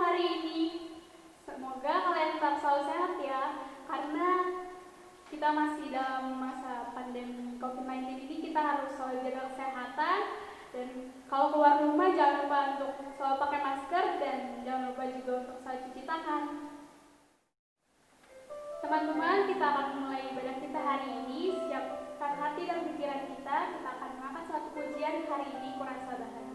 hari ini. Semoga kalian tetap selalu sehat ya, karena kita masih dalam masa pandemi COVID-19 ini, kita harus selalu jaga kesehatan. Dan kalau keluar rumah jangan lupa untuk selalu pakai masker dan jangan lupa juga untuk selalu cuci tangan. Teman-teman, kita akan mulai ibadah kita hari ini. Siapkan hati dan pikiran kita akan mengangkat suatu pujian hari ini, Kurasa Bahari.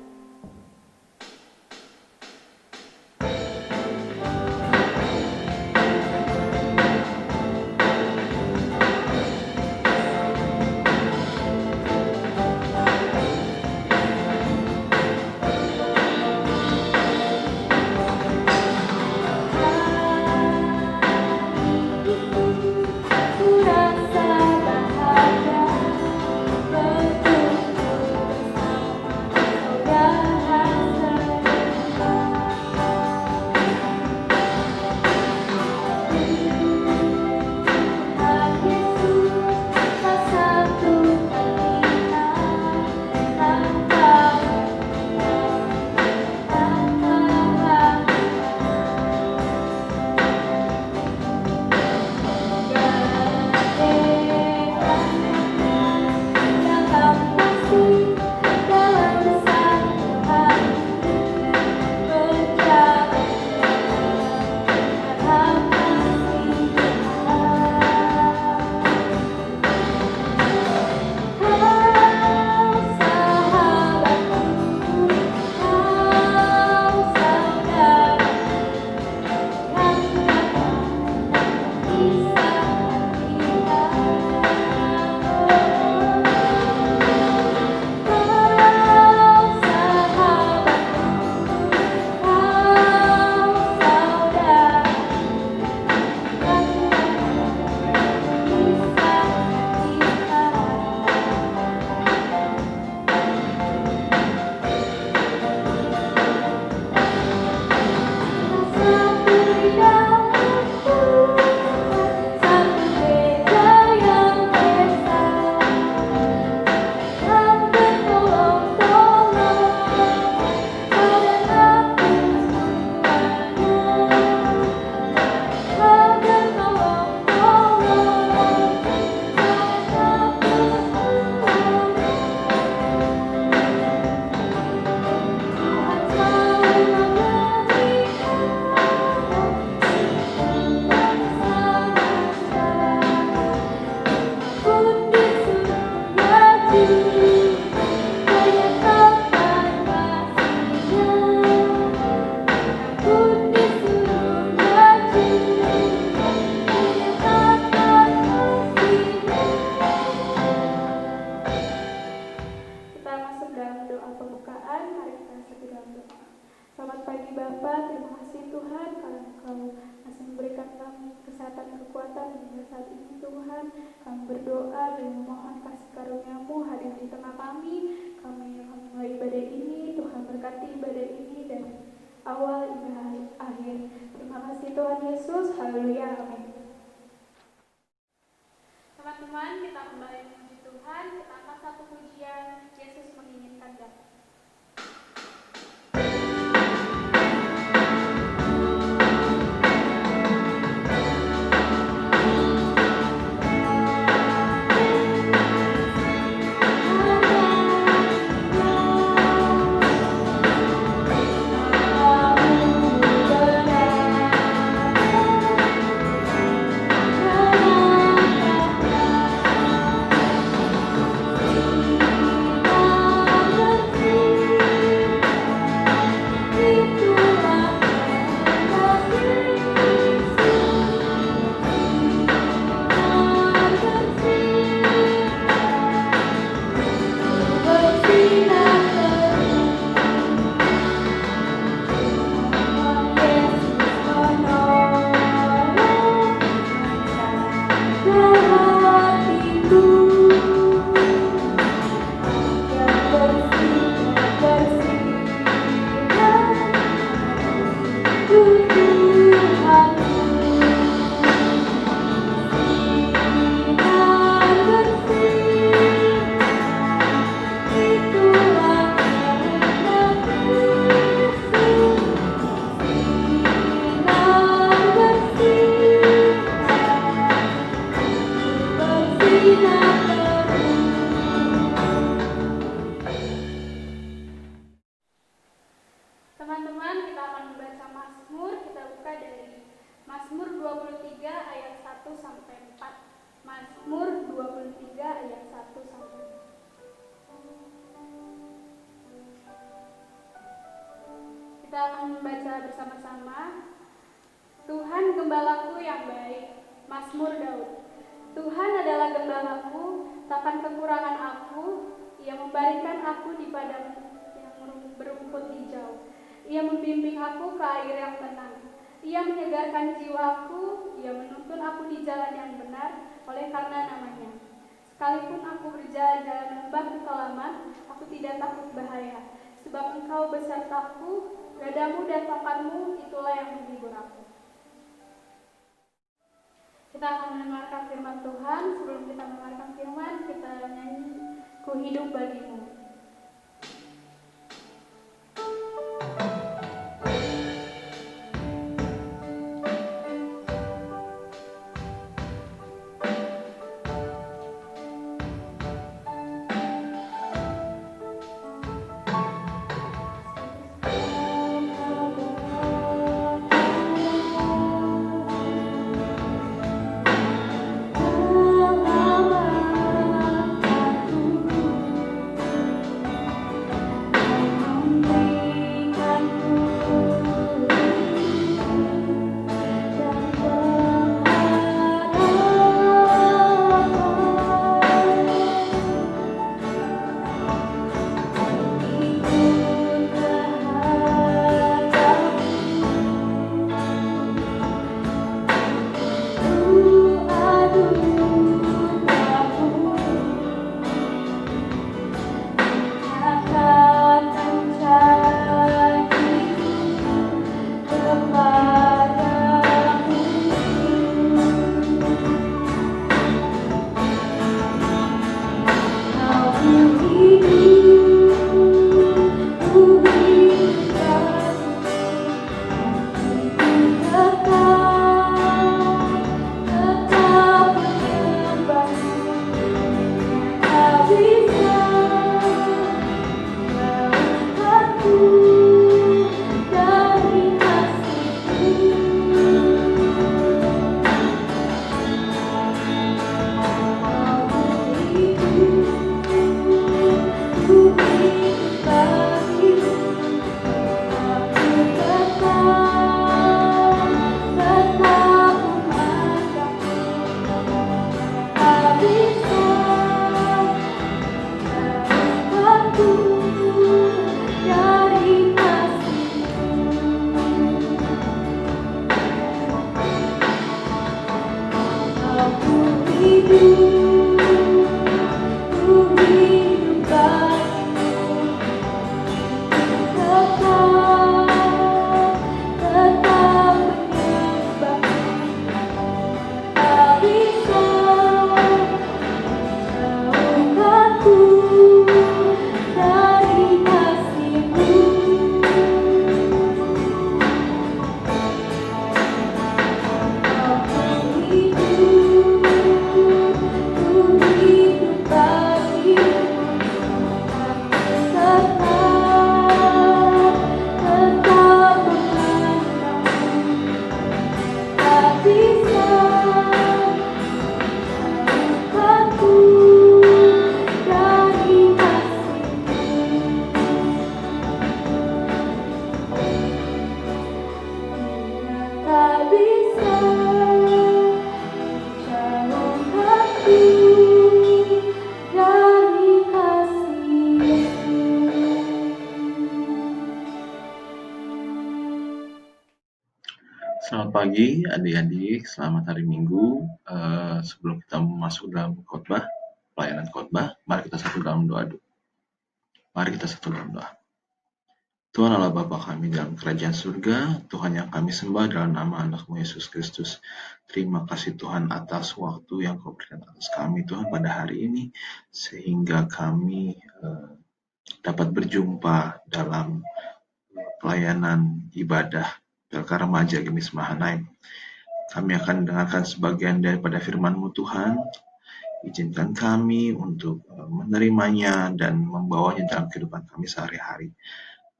Selamat pagi Bapak, terima kasih Tuhan karena Engkau masih memberikan kami kesehatan dan kekuatan hingga saat ini Tuhan. Kami berdoa dan memohon kasih karunia-Mu hadir di tengah kami. Kami akan mulai ibadah ini, Tuhan berkati ibadah ini dan awal hingga akhir. Terima kasih Tuhan Yesus, haleluya, amin. Teman-teman, kita kembali memuji Tuhan, kita angkat satu pujian, Yesus menginginkan datang. akan membaca bersama-sama Tuhan Gembalaku yang baik, Mazmur Daud. Tuhan adalah gembalaku, takkan kekurangan aku. Ia membaringkan aku di padang yang berumput hijau. Ia membimbing aku ke air yang tenang. Ia menyegarkan jiwaku. Ia menuntun aku di jalan yang benar oleh karena namanya. Sekalipun aku berjalan dalam lembah kekelaman, aku tidak takut bahaya. Sebab engkau besertaku, gadamu dan tongkatmu itulah yang menghibur aku. Kita akan mendengarkan firman Tuhan. Sebelum kita mendengarkan firman, kita nyanyi Ku Hidup Bagimu. Selamat pagi adik-adik, selamat hari Minggu. Sebelum kita masuk dalam khotbah, pelayanan khotbah, mari kita satu dalam doa. Tuhan Allah Bapa kami dalam kerajaan surga, Tuhan yang kami sembah dalam nama anak-Mu Yesus Kristus. Terima kasih Tuhan atas waktu yang Kau berikan atas kami Tuhan pada hari ini, sehingga kami dapat berjumpa dalam pelayanan ibadah Pelkara Remaja Gemis Mahanaim. Kami akan mendengarkan sebagian daripada firman-Mu Tuhan. Izinkan kami untuk menerimanya dan membawanya dalam kehidupan kami sehari-hari.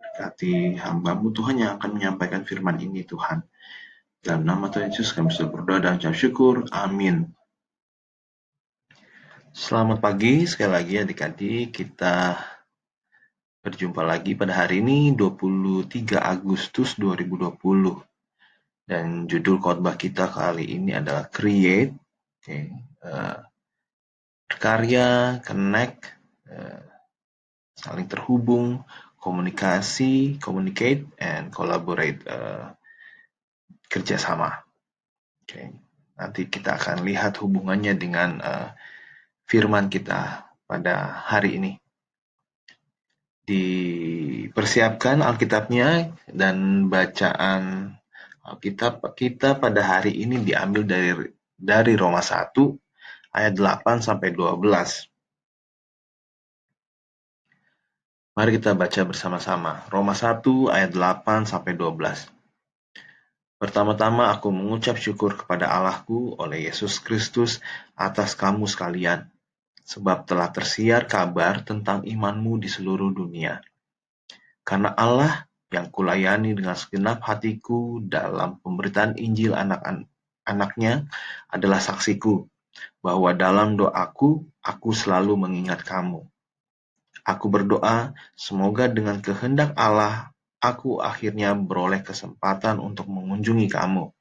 Berkati hamba-Mu Tuhan yang akan menyampaikan firman ini Tuhan. Dalam nama Tuhan Yesus kami sudah berdoa dan ucap syukur. Amin. Selamat pagi sekali lagi adik-adik. Kita Berjumpa lagi pada hari ini 23 Agustus 2020 dan judul khotbah kita kali ini adalah Create, berkarya, connect, saling terhubung, komunikasi, communicate, and collaborate, kerjasama. Nanti kita akan lihat hubungannya dengan firman kita pada hari ini. Dipersiapkan Alkitabnya dan bacaan Alkitab kita pada hari ini diambil dari Roma 1 ayat 8 sampai 12. Mari kita baca bersama-sama. Roma 1 ayat 8 sampai 12. Pertama-tama aku mengucap syukur kepada Allahku oleh Yesus Kristus atas kamu sekalian, sebab telah tersiar kabar tentang imanmu di seluruh dunia. Karena Allah yang kulayani dengan segenap hatiku dalam pemberitaan Injil anak-anaknya adalah saksiku, bahwa dalam doaku, aku selalu mengingat kamu. Aku berdoa, semoga dengan kehendak Allah, aku akhirnya beroleh kesempatan untuk mengunjungi kamu,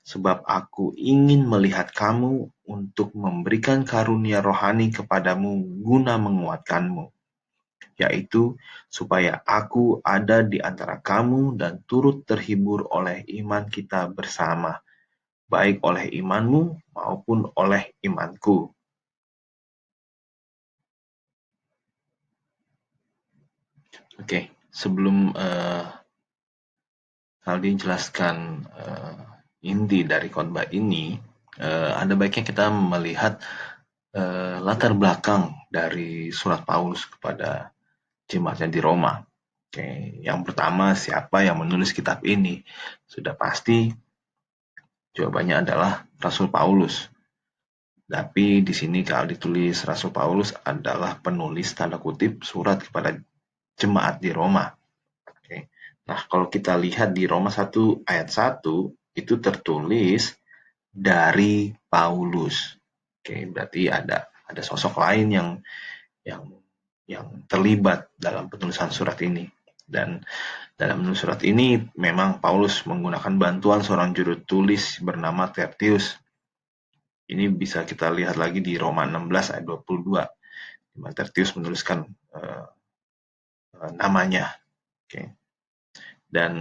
sebab aku ingin melihat kamu untuk memberikan karunia rohani kepadamu guna menguatkanmu, yaitu supaya aku ada di antara kamu dan turut terhibur oleh iman kita bersama, baik oleh imanmu maupun oleh imanku. Oke, sebelum Aldi jelaskan inti dari khotbah ini, ada baiknya kita melihat latar belakang dari surat Paulus kepada jemaatnya di Roma. Oke, yang pertama, siapa yang menulis kitab ini? Sudah pasti jawabannya adalah Rasul Paulus. Tapi di sini kalau ditulis Rasul Paulus adalah penulis tanda kutip surat kepada jemaat di Roma. Oke. Nah, kalau kita lihat di Roma 1 ayat 1 itu tertulis dari Paulus. Oke, berarti ada sosok lain yang terlibat dalam penulisan surat ini. Dan dalam menulis surat ini memang Paulus menggunakan bantuan seorang juru tulis bernama Tertius. Ini bisa kita lihat lagi di Roma 16 ayat 22, di mana Tertius menuliskan namanya. Oke. Dan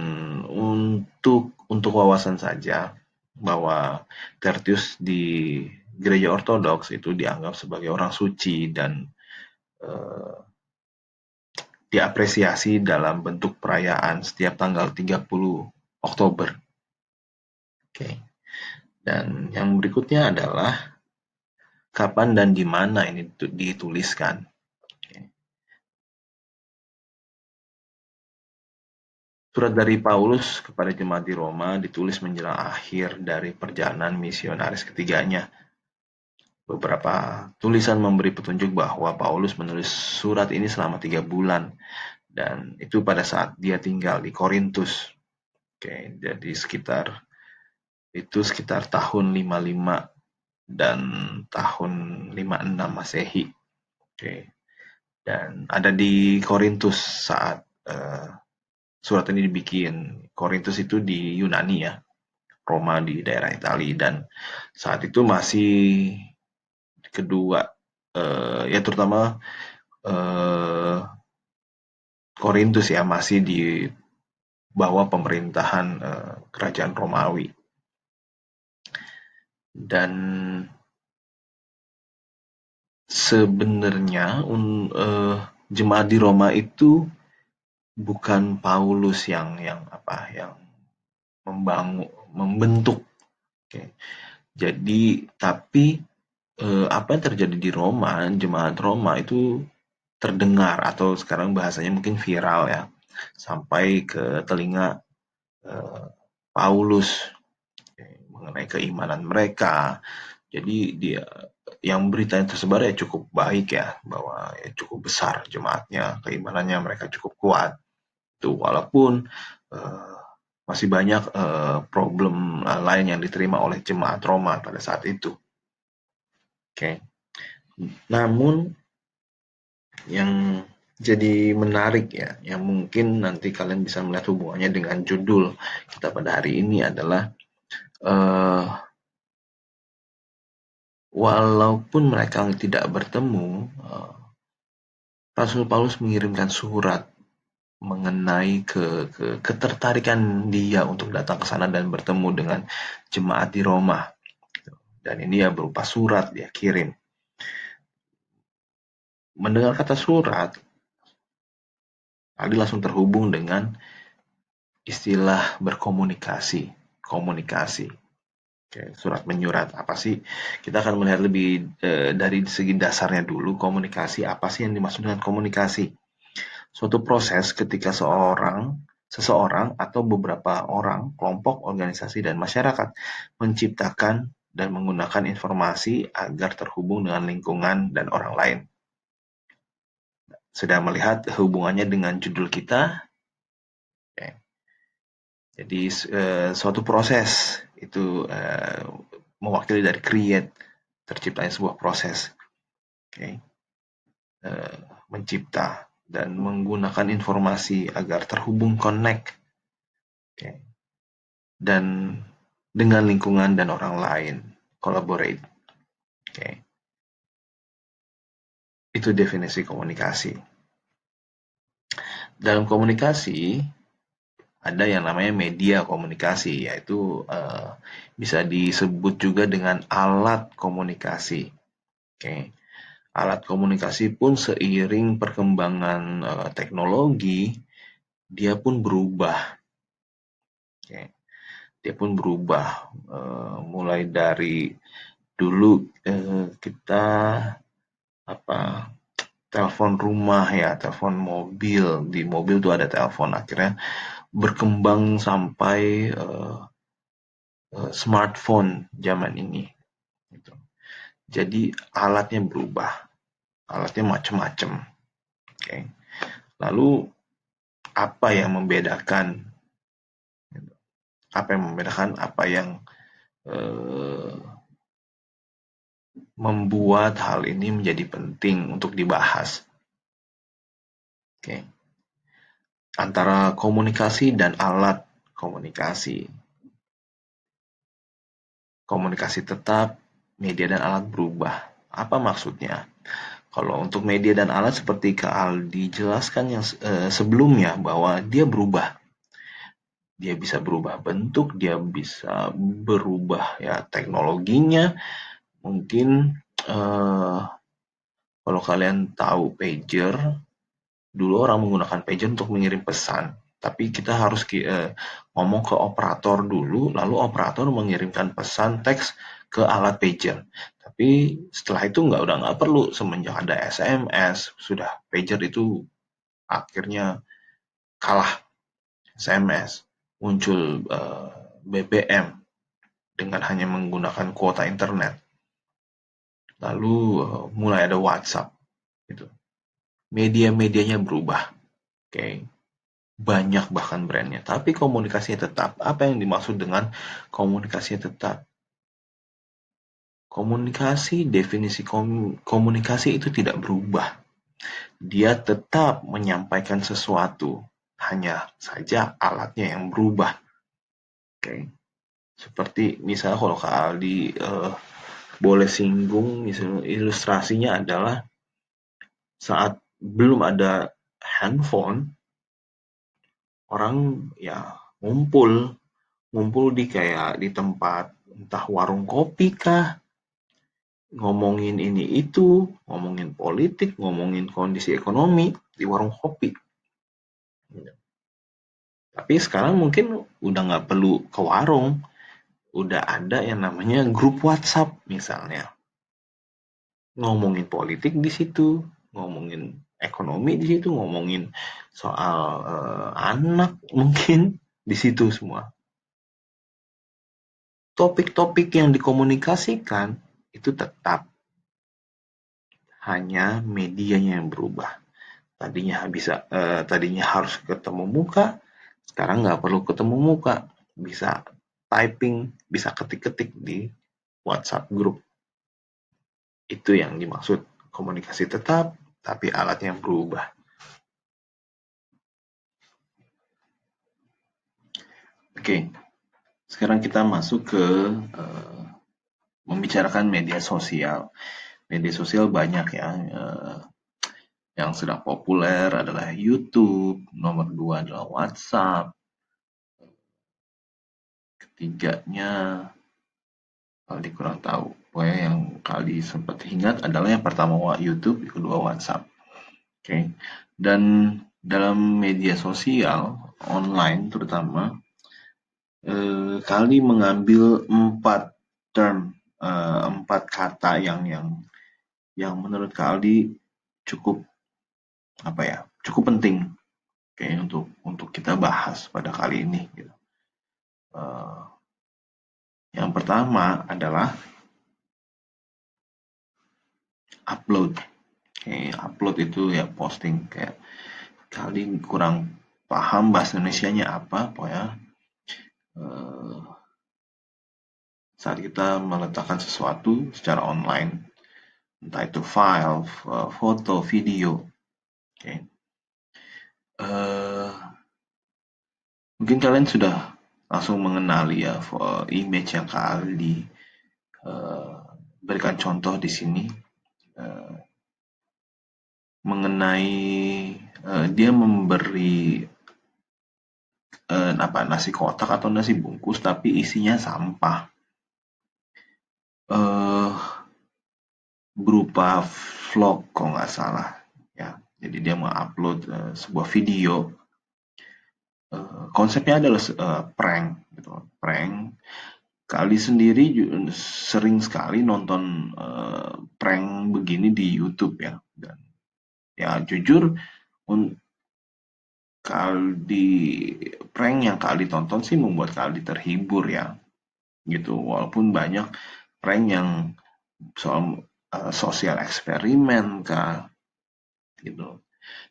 untuk wawasan saja, bahwa Tertius di gereja Ortodoks itu dianggap sebagai orang suci dan diapresiasi dalam bentuk perayaan setiap tanggal 30 Oktober. Oke. Dan yang berikutnya adalah kapan dan di mana ini dituliskan. Surat dari Paulus kepada jemaat di Roma ditulis menjelang akhir dari perjalanan misionaris ketiganya. Beberapa tulisan memberi petunjuk bahwa Paulus menulis surat ini selama 3 bulan, dan itu pada saat dia tinggal di Korintus. Oke, jadi sekitar tahun 55 dan tahun 56 Masehi. Oke. Dan ada di Korintus saat surat ini dibikin. Korintus itu di Yunani ya, Roma di daerah Italia, dan saat itu masih kedua, ya terutama Korintus ya masih di bawah pemerintahan kerajaan Romawi. Dan sebenarnya jemaat di Roma itu bukan Paulus yang membentuk. Oke. Jadi tapi apa yang terjadi di Roma, jemaat Roma itu terdengar, atau sekarang bahasanya mungkin viral ya, sampai ke telinga Paulus mengenai keimanan mereka. Jadi yang berita yang tersebar ya cukup baik ya, bahwa ya cukup besar jemaatnya, keimanannya mereka cukup kuat. Itu walaupun masih banyak problem lain yang diterima oleh jemaat Roma pada saat itu. Oke. Namun yang jadi menarik ya, yang mungkin nanti kalian bisa melihat hubungannya dengan judul kita pada hari ini adalah eh, walaupun mereka tidak bertemu, Rasul Paulus mengirimkan surat mengenai ketertarikan dia untuk datang ke sana dan bertemu dengan jemaat di Roma. Dan ini ya berupa surat dia kirim. Mendengar kata surat, Aldi langsung terhubung dengan istilah berkomunikasi, komunikasi. Oke, surat menyurat apa sih? Kita akan melihat lebih dari segi dasarnya dulu, komunikasi apa sih yang dimaksud dengan komunikasi? Suatu proses ketika seseorang atau beberapa orang, kelompok, organisasi, dan masyarakat menciptakan dan menggunakan informasi agar terhubung dengan lingkungan dan orang lain. Sudah melihat hubungannya dengan judul kita? Oke. Jadi suatu proses itu mewakili dari create, terciptanya sebuah proses. Oke. Mencipta dan menggunakan informasi agar terhubung connect. Oke. Dan dengan lingkungan dan orang lain, collaborate. Oke. Itu definisi komunikasi. Dalam komunikasi ada yang namanya media komunikasi, yaitu bisa disebut juga dengan alat komunikasi. Oke. Alat komunikasi pun seiring perkembangan teknologi, dia pun berubah. Oke. Dia pun berubah, mulai dari dulu kita telepon rumah ya, telepon mobil, di mobil tuh ada telepon, akhirnya berkembang sampai smartphone zaman ini gitu. Jadi alatnya berubah, alatnya macam-macam. Oke. Lalu apa yang membedakan, apa yang membuat hal ini menjadi penting untuk dibahas? Oke. Antara komunikasi dan alat komunikasi. Komunikasi tetap, media dan alat berubah. Apa maksudnya? Kalau untuk media dan alat seperti Kak Aldi jelaskan yang sebelumnya bahwa dia berubah. Dia bisa berubah bentuk, dia bisa berubah ya teknologinya. Mungkin kalau kalian tahu pager, dulu orang menggunakan pager untuk mengirim pesan. Tapi kita harus ngomong ke operator dulu, lalu operator mengirimkan pesan teks ke alat pager. Tapi setelah itu udah nggak perlu, semenjak ada SMS, sudah pager itu akhirnya kalah SMS. Muncul BBM dengan hanya menggunakan kuota internet. Lalu mulai ada WhatsApp. Gitu. Media-medianya berubah. Oke. Banyak bahkan brandnya, tapi komunikasinya tetap. Apa yang dimaksud dengan komunikasinya tetap? Komunikasi, definisi komunikasi itu tidak berubah. Dia tetap menyampaikan sesuatu, hanya saja alatnya yang berubah. Oke. Seperti misalnya kalau Kak Aldi boleh singgung, misalnya ilustrasinya adalah saat belum ada handphone, orang ya ngumpul di kayak di tempat entah warung kopi kah, ngomongin ini itu, ngomongin politik, ngomongin kondisi ekonomi di warung kopi. Tapi sekarang mungkin udah nggak perlu ke warung, udah ada yang namanya grup WhatsApp misalnya. Ngomongin politik di situ, ngomongin ekonomi di situ, ngomongin soal anak mungkin di situ semua. Topik-topik yang dikomunikasikan itu tetap, hanya medianya yang berubah. Tadinya harus ketemu muka, sekarang nggak perlu ketemu muka, bisa typing, bisa ketik-ketik di WhatsApp grup. Itu yang dimaksud komunikasi tetap, tapi alatnya berubah. Oke, sekarang kita masuk ke membicarakan media sosial. Media sosial banyak ya. Yang sedang populer adalah YouTube, nomor 2 adalah WhatsApp, ketiganya kali kurang tahu. Pokoknya yang kali sempat ingat adalah yang pertama YouTube, yang kedua WhatsApp. Oke. Dan dalam media sosial online terutama kali mengambil 4 term, 4 kata yang menurut Kaldi cukup cukup penting kayaknya untuk kita bahas pada kali ini gitu. Yang pertama adalah upload. Upload itu ya posting, kayak kali kurang paham bahasa Indonesianya apa, pokoknya saat kita meletakkan sesuatu secara online, entah itu file, foto, video. Mungkin kalian sudah langsung mengenali ya image yang kali berikan contoh di sini mengenai dia memberi nasi kotak atau nasi bungkus tapi isinya sampah berupa vlog kalau nggak salah ya. Jadi dia mengupload sebuah video, konsepnya adalah prank gitu. Prank. Kali sendiri sering sekali nonton prank begini di YouTube ya. Dan ya jujur Kaldi prank yang Kaldi tonton sih membuat Kaldi terhibur ya, gitu. Walaupun banyak prank yang soal sosial eksperimen kah, gitu.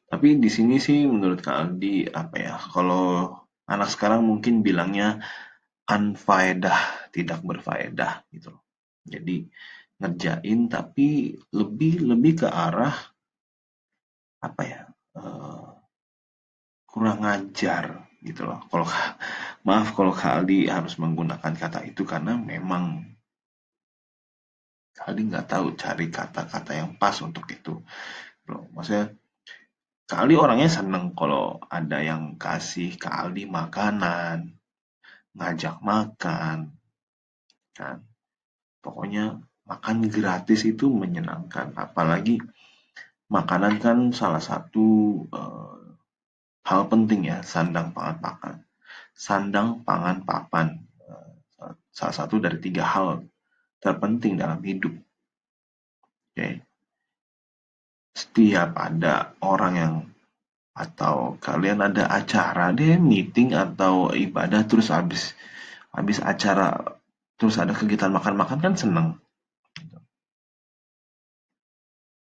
Tapi di sini sih menurut Kaldi kalau anak sekarang mungkin bilangnya unfaedah, tidak berfaedah gitu. Jadi ngerjain tapi lebih ke arah kurang ajar gitu loh. Maaf kalau Kak Aldi harus menggunakan kata itu karena memang Kak Aldi nggak tahu cari kata-kata yang pas untuk itu. Loh, maksudnya Kak Aldi orangnya seneng kalau ada yang kasih Kak Aldi makanan, ngajak makan, kan. Pokoknya makan gratis itu menyenangkan. Apalagi makanan kan salah satu hal penting ya, sandang pangan papan. Salah satu dari 3 hal terpenting dalam hidup. Setiap ada orang yang atau kalian ada acara deh, meeting atau ibadah, terus habis acara terus ada kegiatan makan-makan kan seneng.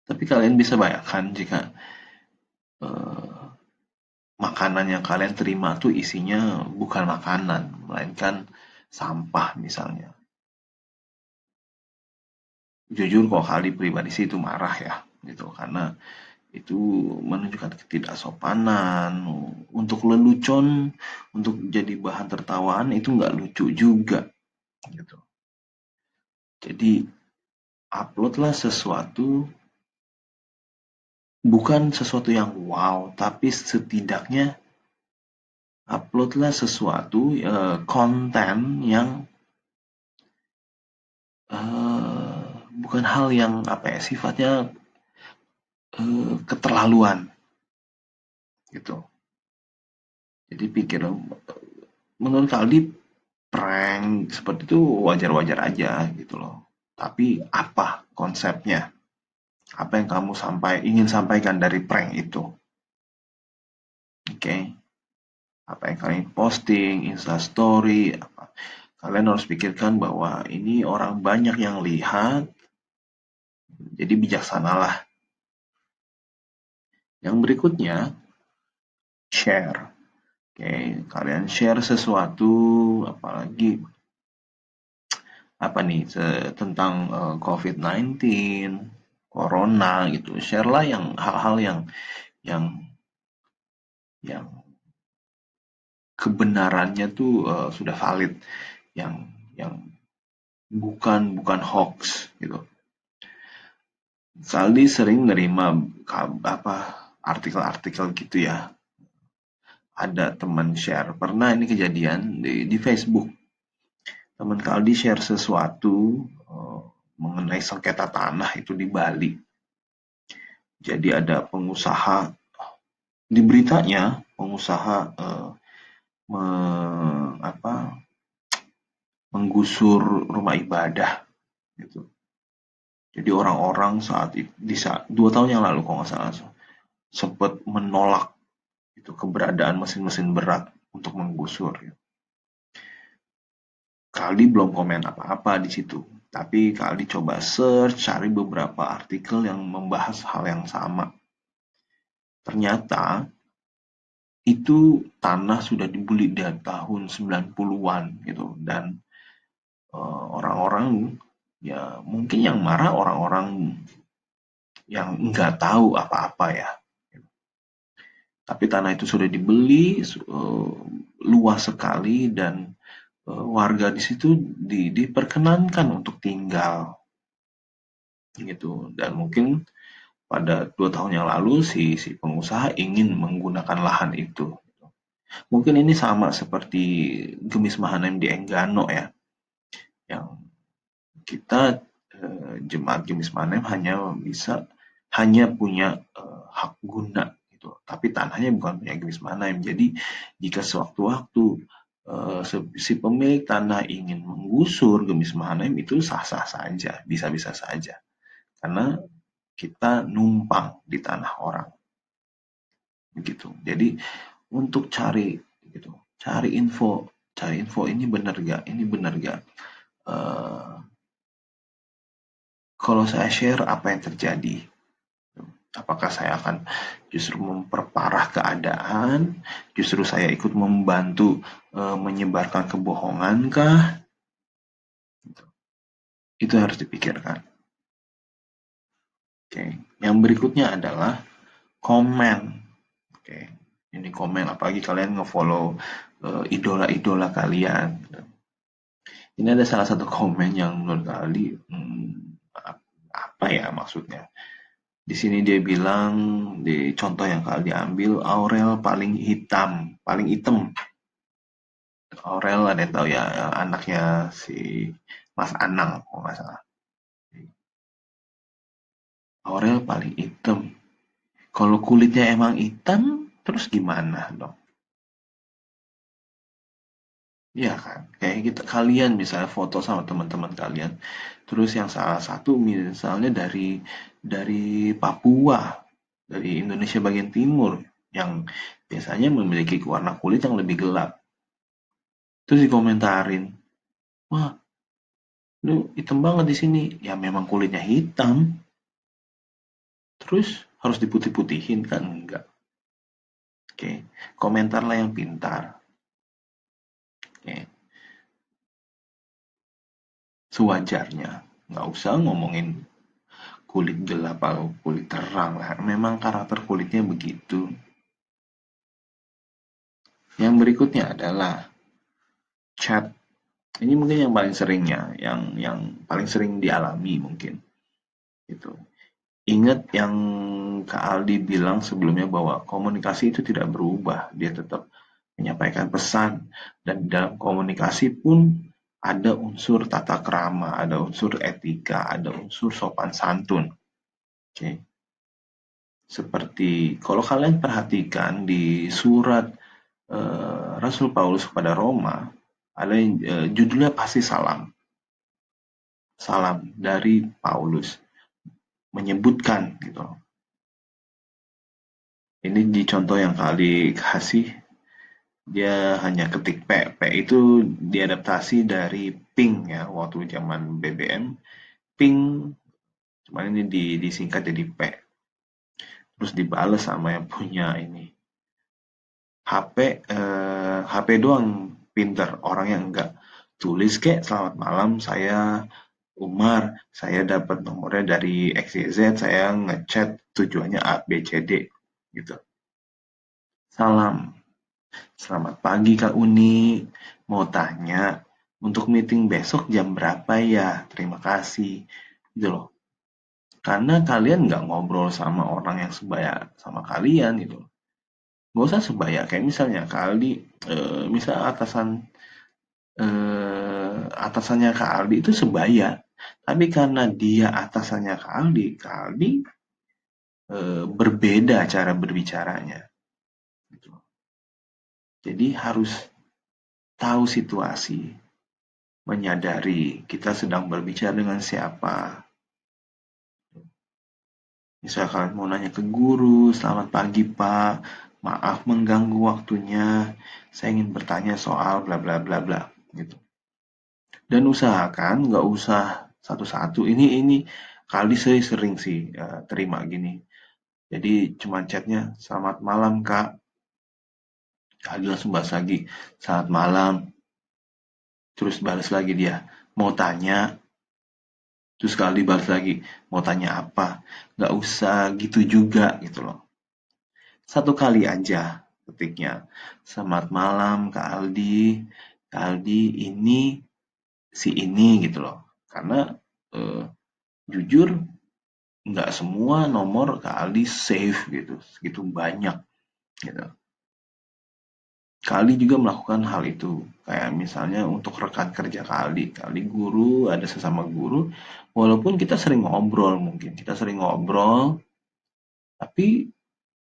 Tapi kalian bisa bayangkan jika makanan yang kalian terima tuh isinya bukan makanan, melainkan sampah misalnya. Jujur kok kali pribadi sih itu marah ya, gitu. Karena itu menunjukkan ketidaksopanan, untuk lelucon, untuk jadi bahan tertawaan itu nggak lucu juga, gitu. Jadi uploadlah sesuatu, bukan sesuatu yang wow, tapi setidaknya uploadlah sesuatu konten yang bukan hal yang sifatnya keterlaluan, gitu. Jadi pikir menurut Kaldi prank seperti itu wajar-wajar aja gitu loh. Tapi apa konsepnya? Apa yang kamu ingin sampaikan dari prank itu? Oke. Apa yang kalian posting, Instastory, kalian harus pikirkan bahwa ini orang banyak yang lihat, jadi bijaksanalah. Yang berikutnya, share. Oke, kalian share sesuatu, apalagi tentang COVID-19, corona gitu. Share lah hal-hal yang kebenarannya tuh sudah valid, yang bukan hoax gitu. Saldi sering nerima artikel-artikel gitu ya. Ada teman share, pernah ini kejadian di Facebook. Teman Kaldi share sesuatu mengenai sengketa tanah itu di Bali. Jadi ada pengusaha, di beritanya pengusaha menggusur rumah ibadah gitu. Jadi orang-orang saat 2 tahun yang lalu kalau nggak salah sempat menolak itu keberadaan mesin-mesin berat untuk menggusur. Kaldi belum komen apa-apa di situ, tapi Kaldi coba search cari beberapa artikel yang membahas hal yang sama. Ternyata itu tanah sudah dibeli dari tahun 90-an gitu, dan orang-orang ya mungkin yang marah orang-orang yang nggak tahu apa-apa ya. Tapi tanah itu sudah dibeli luas sekali, dan warga di situ diperkenankan untuk tinggal gitu. Dan mungkin pada 2 tahun yang lalu si pengusaha ingin menggunakan lahan itu. Mungkin ini sama seperti Gemis Mahanem di Enggano ya, yang kita jemaat Gemis Mahanem hanya punya hak guna gitu, tapi tanahnya bukan punya Gemis Mahanem. Jadi jika sewaktu-waktu si pemilik tanah ingin menggusur Gemis Mahanem, itu sah-sah saja, bisa-bisa saja, karena kita numpang di tanah orang begitu. Jadi untuk cari info ini benar gak, kalau saya share apa yang terjadi, apakah saya akan justru memperparah keadaan, justru saya ikut membantu menyebarkan kebohongan kah? Itu harus dipikirkan. Oke. Yang berikutnya adalah komen. Oke. Ini komen, apalagi kalian nge-follow idola-idola kalian. Ini ada salah satu komen yang menurut kali apa ya maksudnya. Di sini dia bilang, di contoh yang kali diambil, Aurel paling hitam, paling hitam. Aurel ada yang tahu ya, anaknya si Mas Anang kalau nggak salah. Aurel paling hitam. Kalau kulitnya emang hitam, terus gimana dong? Iya kan, kayak kita kalian misalnya foto sama teman-teman kalian, terus yang salah satu misalnya dari Papua, dari Indonesia bagian timur, yang biasanya memiliki warna kulit yang lebih gelap. Terus dikomentarin, wah, lu hitam banget di sini. Ya memang kulitnya hitam. Terus harus diputih-putihin kan enggak. Oke, komentarlah yang pintar. Oke. Sewajarnya, nggak usah ngomongin kulit gelap atau kulit terang lah. Memang karakter kulitnya begitu. Yang berikutnya adalah chat. Ini mungkin yang paling seringnya, yang paling sering dialami mungkin. Gitu. Ingat yang Kak Aldi bilang sebelumnya bahwa komunikasi itu tidak berubah, dia tetap menyampaikan pesan, dan dalam komunikasi pun ada unsur tata krama, ada unsur etika, ada unsur sopan santun. Oke. Seperti kalau kalian perhatikan di surat Rasul Paulus kepada Roma, ada yang judulnya pasti salam. Salam dari Paulus menyebutkan gitu. Ini di contoh yang kali kasih, dia hanya ketik P. P itu diadaptasi dari ping ya, waktu zaman BBM. Ping, cuman ini disingkat jadi P. Terus dibales sama yang punya ini. HP doang pinter, orangnya enggak. Tulis kek, selamat malam, saya Umar, saya dapat nomornya dari XYZ, saya ngechat tujuannya A, B, C, D, gitu. Salam. Selamat pagi Kak Uni, mau tanya, untuk meeting besok jam berapa ya? Terima kasih. Gitu loh. Karena kalian nggak ngobrol sama orang yang sebaya sama kalian gitu. Nggak usah sebaya, kayak misalnya kali, misal atasannya Kak Aldi itu sebaya. Tapi karena dia atasannya Kak Aldi berbeda cara berbicaranya. Gitu. Jadi harus tahu situasi, menyadari kita sedang berbicara dengan siapa. Misal kalian mau nanya ke guru, "Selamat pagi Pak, maaf mengganggu waktunya, saya ingin bertanya soal bla bla bla bla," gitu. Dan usahakan nggak usah satu-satu. Ini kali saya sering sih terima gini. Jadi cuma chatnya, "Selamat malam Kak," kali langsung bahas lagi, "Selamat malam," terus balas lagi dia, "Mau tanya," terus kali balas lagi, "Mau tanya apa?" Nggak usah gitu juga gitu loh. Satu kali aja ketiknya, "Selamat malam Kak Aldi, Kak Aldi ini si ini," gitu loh. Karena eh, jujur nggak semua nomor Kak Aldi save gitu, segitu banyak gitu. Kak Aldi juga melakukan hal itu, kayak misalnya untuk rekan kerja Kak Aldi guru, ada sesama guru, walaupun kita sering ngobrol mungkin, kita sering ngobrol, tapi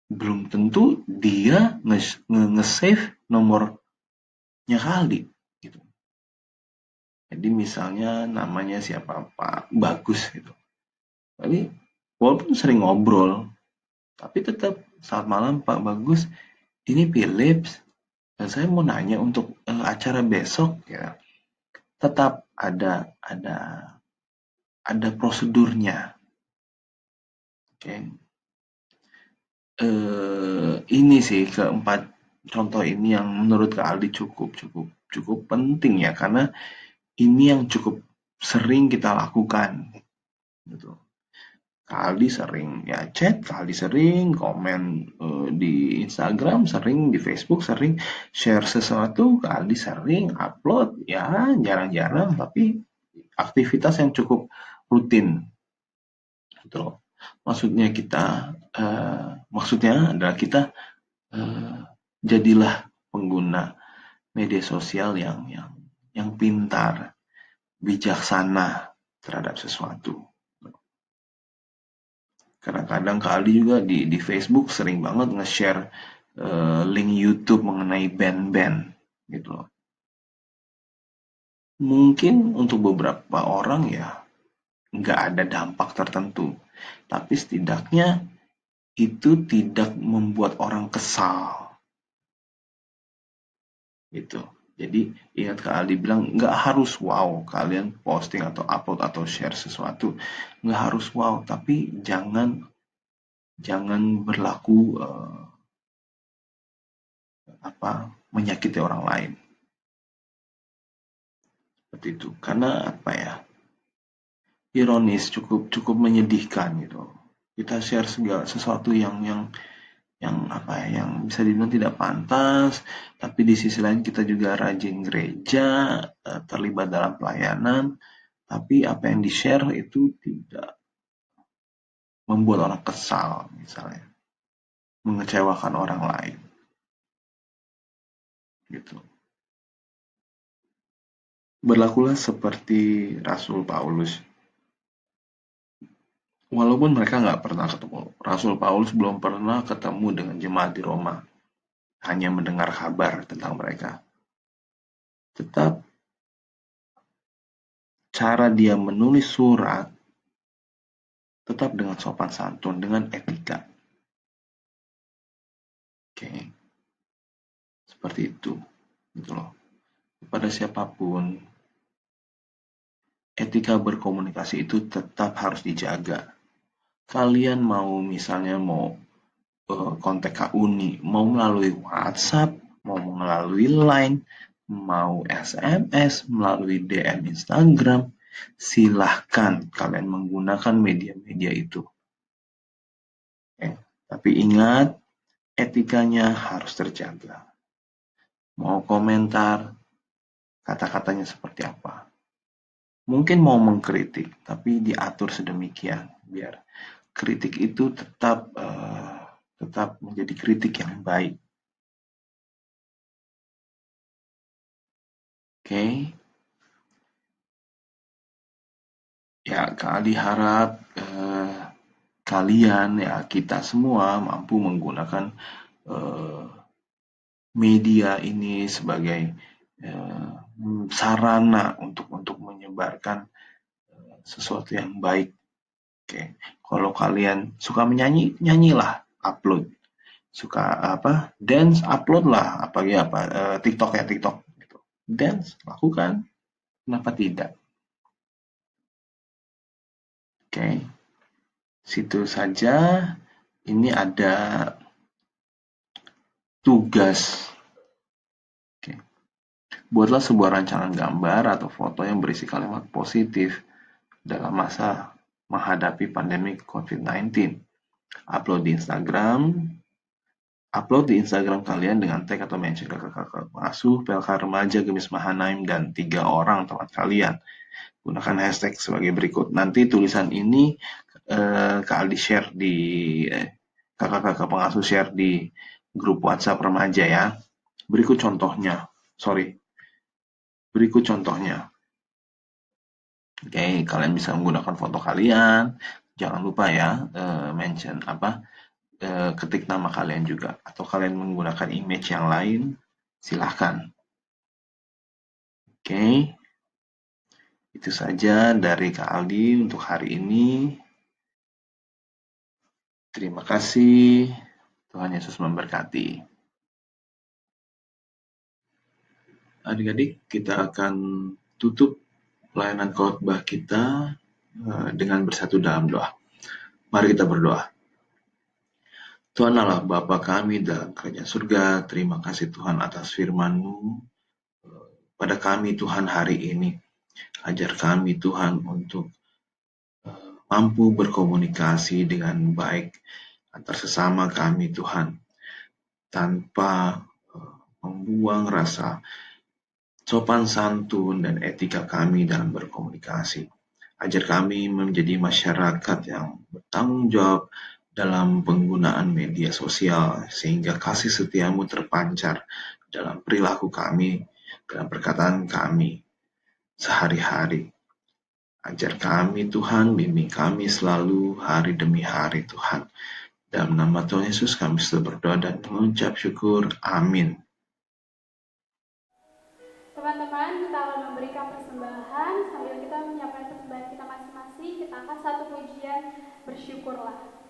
belum tentu dia nge-save nomornya Kak Aldi gitu. Jadi misalnya namanya siapa, Pak Bagus gitu. Tapi walaupun sering ngobrol, tapi tetap, "Selamat malam Pak Bagus, ini Philips, dan saya mau nanya untuk acara besok ya." Tetap ada prosedurnya. Oke. Ini sih keempat contoh ini yang menurut Kak Aldi cukup cukup cukup penting ya, karena ini yang cukup sering kita lakukan gitu. Kak Aldi sering ya chat, Kak Aldi sering komen di Instagram, sering di Facebook, sering share sesuatu, Kak Aldi sering upload, ya jarang-jarang tapi aktivitas yang cukup rutin gitu loh. Maksudnya adalah kita jadilah pengguna media sosial yang pintar, bijaksana terhadap sesuatu. Kadang-kadang Kak Aldi juga di Facebook sering banget nge-share link YouTube mengenai band-band gitu loh. Mungkin untuk beberapa orang ya nggak ada dampak tertentu, tapi setidaknya itu tidak membuat orang kesal gitu. Jadi ingat Kak Aldi bilang nggak harus wow kalian posting atau upload atau share sesuatu, nggak harus wow, tapi jangan jangan berlaku menyakiti orang lain seperti itu. Karena apa ya, ironis, cukup cukup menyedihkan gitu. Kita share segala sesuatu yang apa ya, yang bisa dibilang tidak pantas, tapi di sisi lain kita juga rajin gereja, terlibat dalam pelayanan, tapi apa yang di-share itu tidak membuat orang kesal misalnya, mengecewakan orang lain gitu. Berlakulah seperti Rasul Paulus. Walaupun mereka nggak pernah ketemu, Rasul Paulus belum pernah ketemu dengan jemaat di Roma, hanya mendengar kabar tentang mereka. Tetap cara dia menulis surat tetap dengan sopan santun, dengan etika. Oke, seperti itu, gitu loh. Kepada siapapun, etika berkomunikasi itu tetap harus dijaga. Kalian mau misalnya mau kontak Kak Uni, mau melalui WhatsApp, mau melalui Line, mau SMS, melalui DM Instagram, silahkan kalian menggunakan media-media itu. Tapi ingat, etikanya harus terjaga. mau komentar, kata-katanya seperti apa. Mungkin mau mengkritik, tapi diatur sedemikian biar kritik itu tetap menjadi kritik yang baik. Oke. Ya, Kak Aldi harap kalian, ya kita semua mampu menggunakan media ini sebagai sarana untuk menyebarkan sesuatu yang baik. Oke, kalau kalian suka menyanyi, nyanyilah, upload. Suka dance, upload lah, TikTok gitu. Dance, lakukan, kenapa tidak? Oke, situ saja. Ini ada tugas. Oke. Buatlah sebuah rancangan gambar atau foto yang berisi kalimat positif dalam masa menghadapi pandemi COVID-19. Upload di Instagram kalian dengan tag atau mention kakak-kakak pengasuh, PLK Remaja, Gemis Mahanaim, dan 3 orang teman kalian. Gunakan hashtag sebagai berikut. Nanti tulisan ini Kak Aldi share di kakak-kakak pengasuh share di grup WhatsApp remaja ya. Berikut contohnya. Oke, kalian bisa menggunakan foto kalian. Jangan lupa ya mention ketik nama kalian juga. Atau kalian menggunakan image yang lain, silahkan. Oke. Itu saja dari Kak Aldi untuk hari ini. Terima kasih. Tuhan Yesus memberkati. Adik-adik, kita akan tutup pelayanan khotbah kita dengan bersatu dalam doa. Mari kita berdoa. Tuhan Allah Bapa kami dalam kerajaan surga, terima kasih Tuhan atas firman-Mu pada kami Tuhan hari ini. Ajar kami Tuhan untuk mampu berkomunikasi dengan baik antar sesama kami Tuhan, tanpa membuang rasa sopan santun dan etika kami dalam berkomunikasi. Ajar kami menjadi masyarakat yang bertanggung jawab dalam penggunaan media sosial, sehingga kasih setia-Mu terpancar dalam perilaku kami, dalam perkataan kami sehari-hari. Ajar kami Tuhan, bimbing kami selalu hari demi hari Tuhan. Dalam nama Tuhan Yesus kami sudah berdoa dan mengucap syukur. Amin. Teman-teman, kita akan memberikan persembahan. Sambil kita menyiapkan persembahan kita masing-masing, kita akan satu pujian bersyukurlah.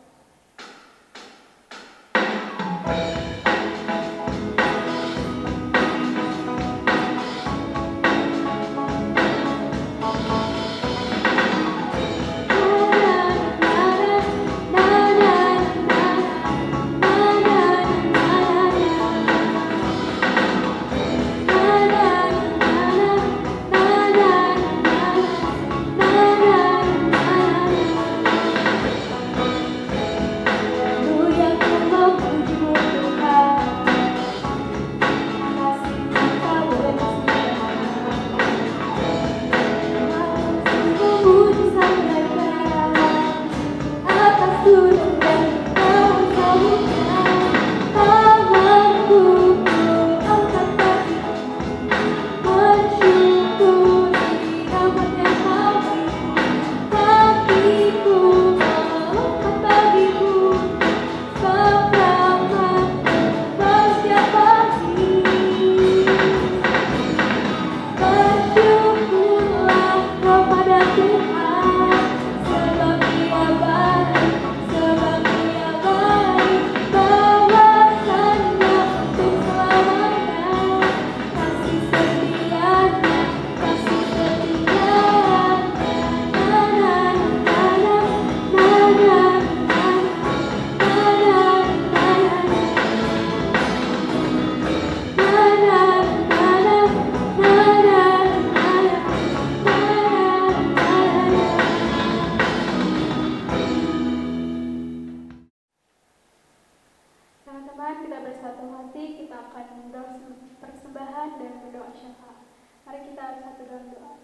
syafaat. Mari kita satu dalam doa.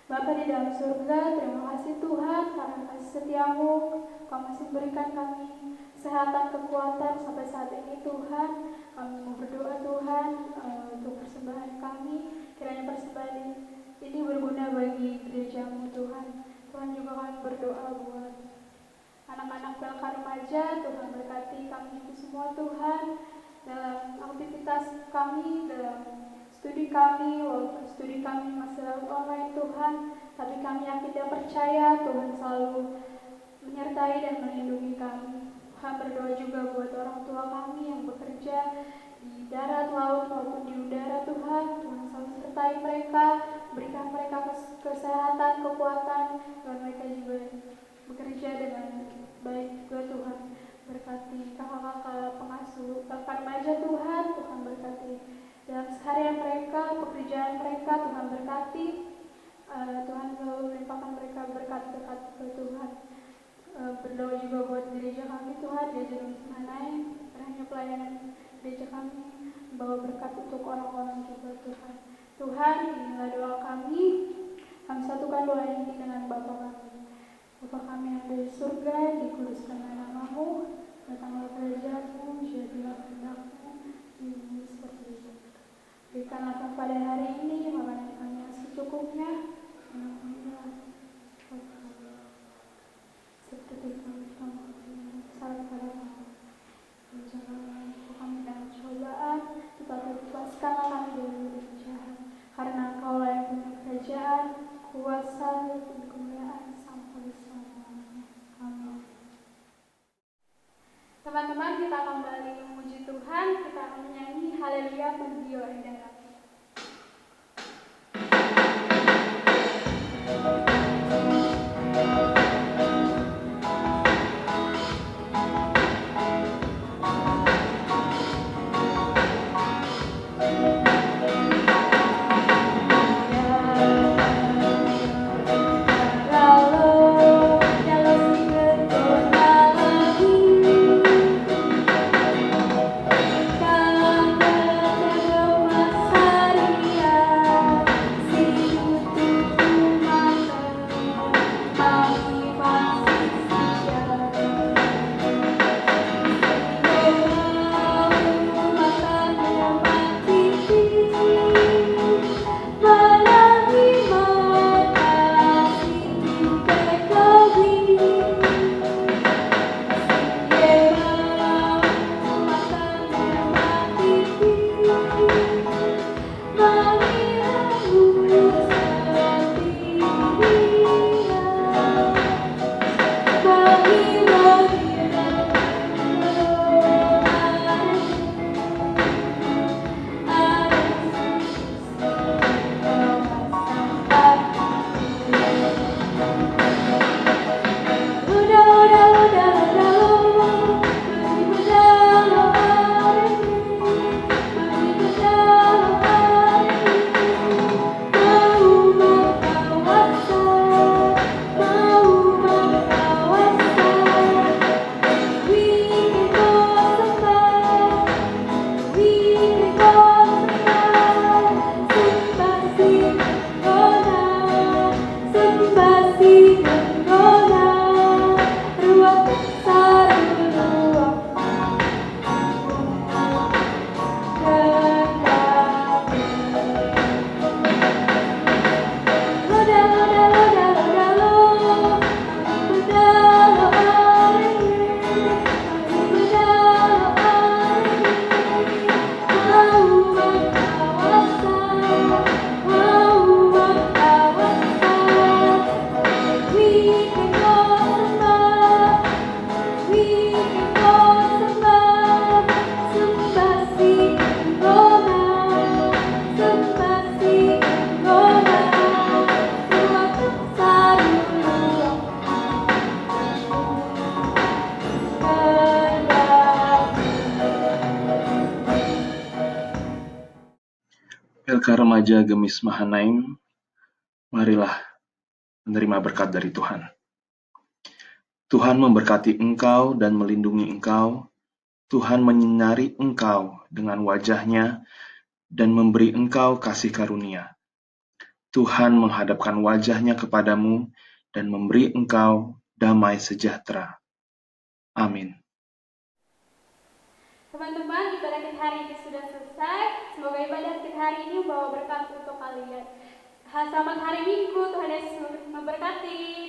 Bapa di dalam surga, terima kasih Tuhan karena kasih setiamu, Kau masih berikan kami kesehatan, kekuatan sampai saat ini Tuhan. Kami mau berdoa Tuhan untuk persembahan kami, kiranya persembahan ini berguna bagi gerejamu Tuhan. Tuhan juga kami berdoa buat anak-anak PLK remaja, Tuhan berkati kami itu semua Tuhan, dalam aktivitas kami, dalam studi kami, walaupun studi kami masih lewat online Tuhan, tapi kami yakin dan percaya Tuhan selalu menyertai dan melindungi kami. Tuhan berdoa juga buat orang tua kami yang bekerja di darat, laut maupun di udara Tuhan. Tuhan selalu sertai mereka, berikan mereka kesehatan, kekuatan, dan mereka juga bekerja dengan baik juga Tuhan. Berkati kakak-kakak pengasuh kakak remaja Tuhan, Tuhan berkati dalam seharian mereka, pekerjaan mereka, Tuhan berkati. Tuhan selalu melimpahkan mereka berkat-berkat ke Tuhan. Berdoa juga buat gereja kami Tuhan, gereja Manai, hanya pelayanan gereja kami membawa berkat untuk orang-orang juga Tuhan. Tuhan, inilah doa kami. Kami satukan doa ini dengan Bapa kami. Bapa kami yang dari surga, dikuduskanlah namamu, datanglah kerajaanmu, jadilah kehendakmu di bumi seperti di surga. Berikanlah pada hari ini makanan kami yang secukupnya, dan ampunilah seperti kami salah pada kami. Janganlah kami dalam cobaan, tetapi lepaskanlah kami dari jahat. Karena Engkaulah yang punya kerajaan, kuasa, dan kemuliaan sampai selamanya. Amin. Teman-teman, kita kembali memuji Tuhan. Kita akan menyanyi Haleluya Mendio Endah. PLK Remaja Gemis Mahanaim, marilah menerima berkat dari Tuhan. Tuhan memberkati engkau dan melindungi engkau. Tuhan menyinari engkau dengan wajah-Nya dan memberi engkau kasih karunia. Tuhan menghadapkan wajahnya kepadamu dan memberi engkau damai sejahtera. Amin. Teman-teman, ibadah kita hari ini sudah selesai. Semoga ibadah kita hari ini membawa berkat untuk kalian. Selamat hari Minggu, Tuhan Yesus memberkati.